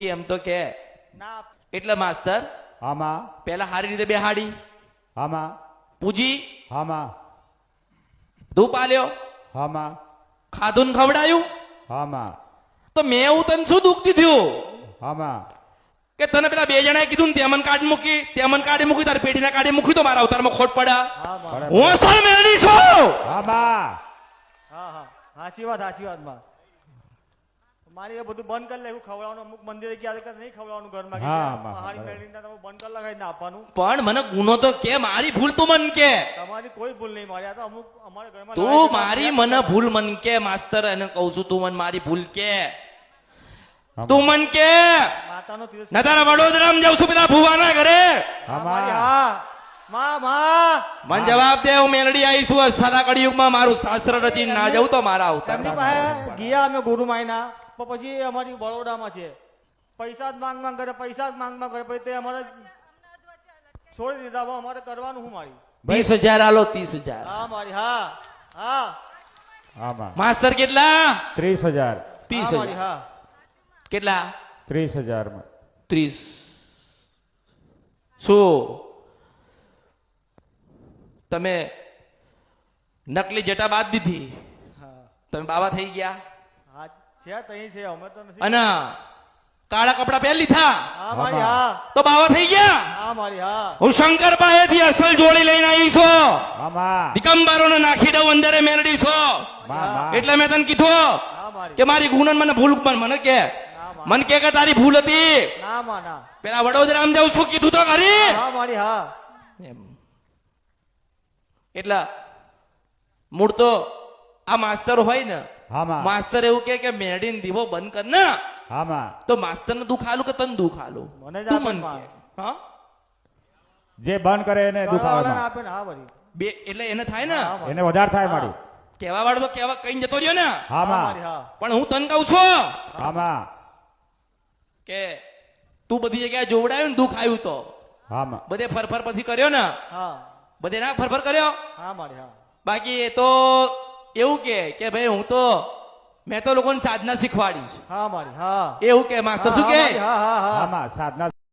એમ તો કે ના એટલે માસ્તર આમાં પેલા સારી રીતે બેહાડી આમાં પૂજી આમાં ધૂપ આલ્યો આમાં ખાધું ને ખવડાયું આમાં તો મેં એવું તને શું દુઃખથી થયું આમાં કે તને પેલા બે જણાએ કીધું ને તેમન કાઢ મૂકી તેમન કાઢી મૂકી તારી પેઢીના કાઢી મૂકી તો મારા અવતારમાં ખોટ પડ્યા હા માં હું અસલ મેળવી છું આમાં હા હા સાચી વાત માં મારી એ બધું બંધ કરી લેવું ખવડાવવાનું અમુક મંદિરે ગયા કે નહીં ખવડાવવાનું ઘરમાં હા, કે માં, પહાડી બરાબર. મેળવીને તમે બંધ કરી લગાવી આપવાનું પણ મને ગુનો તો કે મારી ભૂલ તું મન કે તમારી કોઈ ભૂલ નહીં મારી આ તો અમુક અમારા ઘરમાં તું લડાઈ મારી ઝઘડા મને થયા. ભૂલ મન કે માસ્તર એને કહું છું તું મને મારી ભૂલ કે તું મન કે માતાનો તીર્થ ના તારા વડોદરામાં જાઉં છું પેલા ભુવાના ઘરે હા મારી હા માં મન જવાબ દે હું મેલડી આવીશું સાદા કળિયુગમાં મારું શાસ્ત્ર રચીને ના જાઉં તો મારા એમની અવતાર પાસે ગયા અમે ગુરુ માયના પણ પછી અમારી બરોડામાં છે પૈસા જ માંગ કરે પૈસા જ માંગ કરે પછી તે અમારે છોડી દીધા હવે અમારે કરવાનું શું મારી 30,000 આલો 30,000 હા મારી હા હા આમાં માસ્તર કેટલા 30,000 હા મારી 30,000 હા કેટલા 30,000 માં 30 શું તમે નકલી જટા બાદ દીધી હા તમે બાવા થઈ ગયા હા છે તઈ છે અમે તો નથી અને કાળા કપડા પહેરી લીધા હા મારી હા તો બાવા થઈ ગયા હા મારી હા હું શંકર પાસેથી અસલ જોડી લઈને આવી છું આમાં દિગંબરોને નાખી દઉં અંદરે મેળડી છો માં એટલે મેં તને કીધું હા મારી કે મારી ગુણન મને ભૂલ પણ મને કે મન કે તારી ભૂલ હતી ના માં ના પેલા વડોદરામાં જાઉં છું કીધું તો ખરી હા મારી હા એમ એટલે મૂળ તો આ માસ્તર હોય ને આમાં માસ્તર એવું કે મેળીને દીવો બંધ કર ને આમાં તો માસ્તર ને દુઃખ આલું કે તને દુઃખ આલું મને જ તું આપે મન માં. કે હા જે બંધ કરે એને કરવાવાળાને દુખાવામાં આપે ને હા મારી બે એટલે એને થાય ને હા, એને વધારે થાય મારી કેવા વાળો તો કેવા કઈ જતો રહ્યો ને હા આમાં મારી હા પણ હું તને કહું છું આમાં કે તું બધી જગ્યાએ જોવડાયું ને દુઃખ આવ્યું તો આમાં બધે ફરફર પછી કર્યો ને હા બધે ના ફરફર કર્યો હા મારી હા બાકી એ તો એવું કે ભાઈ હું તો મેં તો લોકોને સાધના શીખવાડીશ હા મારી હા એવું કે માસ્તર શું કે હા હા હા આમાં સાધના